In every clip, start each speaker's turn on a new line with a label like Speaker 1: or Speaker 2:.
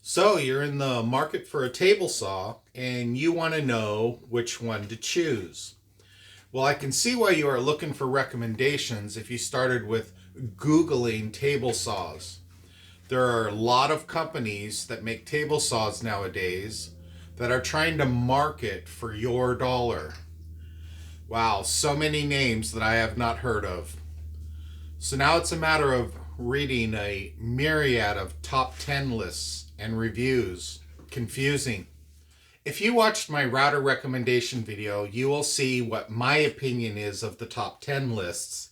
Speaker 1: So you're in the market for a table saw and you want to know which one to choose. Well, I can see why you are looking for recommendations if you started with Googling table saws. There are a lot of companies that make table saws nowadays that are trying to market for your dollar. Wow, so many names that I have not heard of. So now it's a matter of reading a myriad of top 10 lists and reviews. Confusing. If you watched my router recommendation video, you will see what my opinion is of the top 10 lists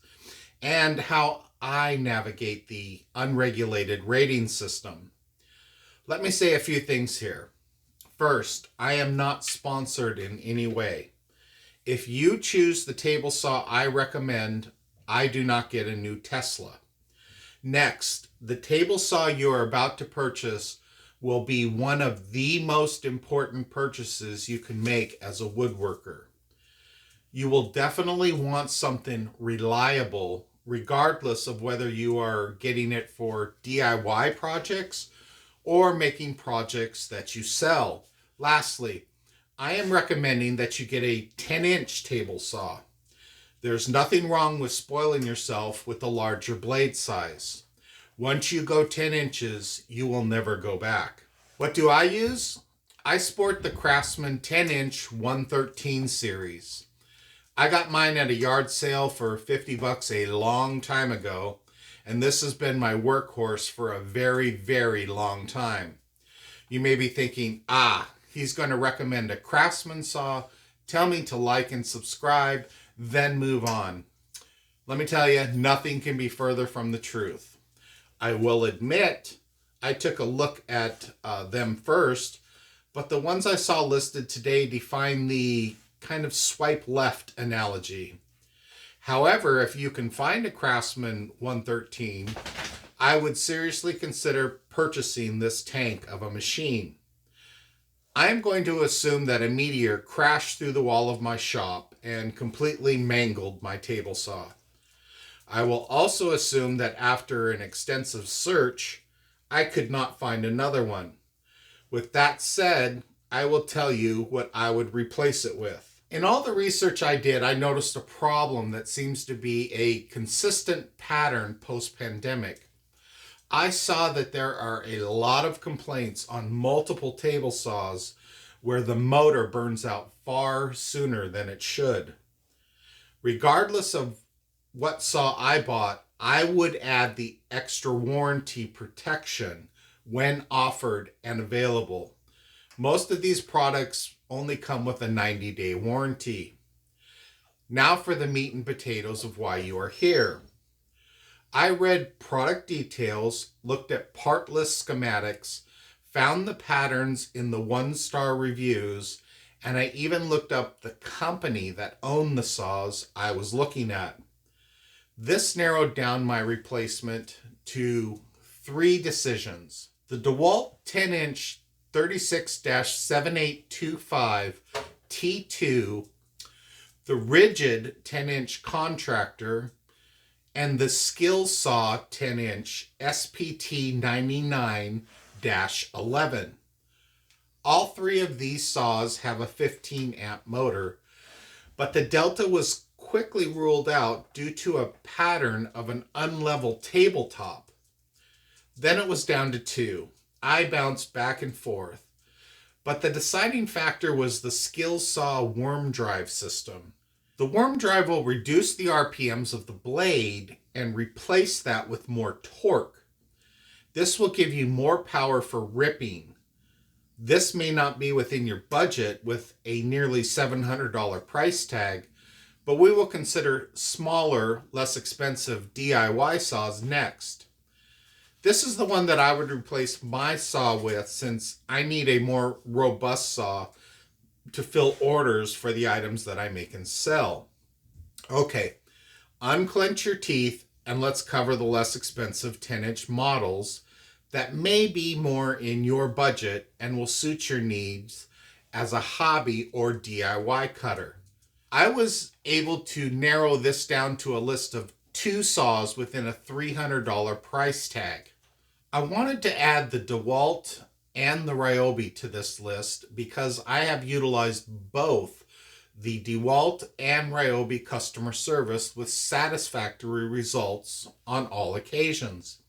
Speaker 1: and how I navigate the unregulated rating system. Let me say a few things here. First, I am not sponsored in any way. If you choose the table saw I recommend, I do not get a new Tesla. Next, the table saw you are about to purchase will be one of the most important purchases you can make as a woodworker. You will definitely want something reliable, regardless of whether you are getting it for DIY projects or making projects that you sell. Lastly, I am recommending that you get a 10-inch table saw. There's nothing wrong with spoiling yourself with a larger blade size. Once you go 10 inches, you will never go back. What do I use? I sport the Craftsman 10-inch 113 series. I got mine at a yard sale for $50 a long time ago, and this has been my workhorse for a very, very long time. You may be thinking, he's going to recommend a Craftsman saw, tell me to like and subscribe, then move on. Let me tell you, nothing can be further from the truth. I will admit, I took a look at them first, but the ones I saw listed today define the kind of swipe left analogy. However, if you can find a Craftsman 113, I would seriously consider purchasing this tank of a machine. I am going to assume that a meteor crashed through the wall of my shop and completely mangled my table saw. I will also assume that after an extensive search, I could not find another one. With that said, I will tell you what I would replace it with. In all the research I did, I noticed a problem that seems to be a consistent pattern post-pandemic. I saw that there are a lot of complaints on multiple table saws where the motor burns out far sooner than it should. Regardless of what saw I bought, I would add the extra warranty protection when offered and available. Most of these products only come with a 90-day warranty. Now for the meat and potatoes of why you are here. I read product details, looked at part list schematics, found the patterns in the one-star reviews, and I even looked up the company that owned the saws I was looking at. This narrowed down my replacement to 3 decisions. The DeWalt 10-inch 36-7825 T2, the rigid 10-inch contractor, and the Skill Saw 10-inch SPT 99-11. All 3 of these saws have a 15 amp motor, but the Delta was quickly ruled out due to a pattern of an unlevel tabletop. Then it was down to 2. I bounced back and forth, but the deciding factor was the Skill Saw worm drive system. The worm drive will reduce the RPMs of the blade and replace that with more torque. This will give you more power for ripping. This may not be within your budget with a nearly $700 price tag, but we will consider smaller, less expensive DIY saws next. This is the one that I would replace my saw with since I need a more robust saw to fill orders for the items that I make and sell. Okay, unclench your teeth and let's cover the less expensive 10-inch models that may be more in your budget and will suit your needs as a hobby or DIY cutter. I was able to narrow this down to a list of 2 saws within a $300 price tag. I wanted to add the DeWalt and the Ryobi to this list because I have utilized both the DeWalt and Ryobi customer service with satisfactory results on all occasions.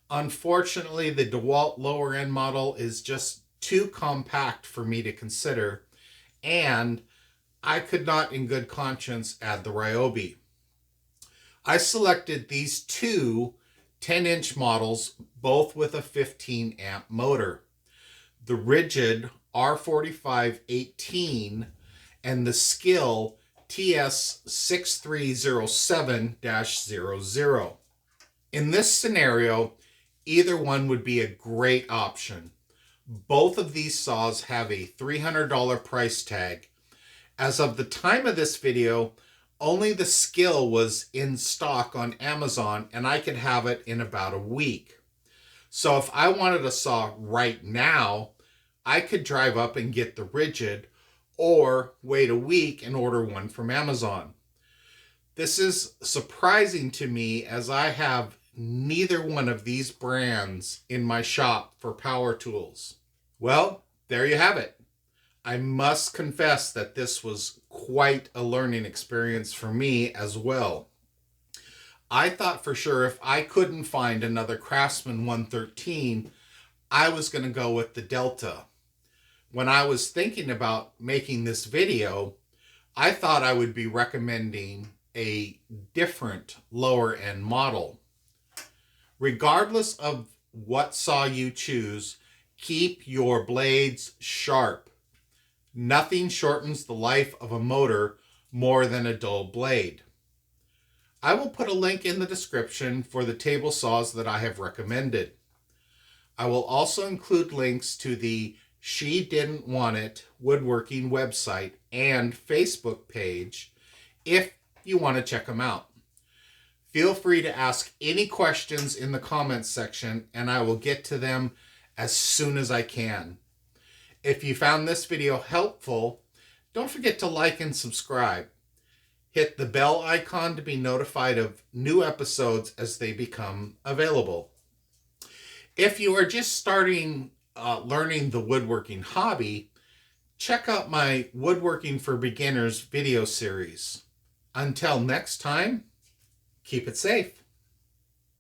Speaker 1: Unfortunately, the DeWalt lower end model is just too compact for me to consider, and I could not in good conscience add the Ryobi. I selected these two 10-inch models, both with a 15 amp motor. The Rigid R4518 and the Skill TS6307-00. In this scenario, either one would be a great option. Both of these saws have a $300 price tag. As of the time of this video, only the Skill was in stock on Amazon, and I could have it in about a week. So if I wanted a saw right now, I could drive up and get the Rigid, or wait a week and order one from Amazon. This is surprising to me as I have neither one of these brands in my shop for power tools. Well, there you have it. I must confess that this was quite a learning experience for me as well. I thought for sure if I couldn't find another Craftsman 113, I was going to go with the Delta. When I was thinking about making this video, I thought I would be recommending a different lower end model. Regardless of what saw you choose, keep your blades sharp. Nothing shortens the life of a motor more than a dull blade. I will put a link in the description for the table saws that I have recommended. I will also include links to the She Didn't Want It woodworking website and Facebook page if you want to check them out. Feel free to ask any questions in the comments section and I will get to them as soon as I can. If you found this video helpful, don't forget to like and subscribe. Hit the bell icon to be notified of new episodes as they become available. If you are just starting learning the woodworking hobby, check out my Woodworking for Beginners video series. Until next time, keep it safe.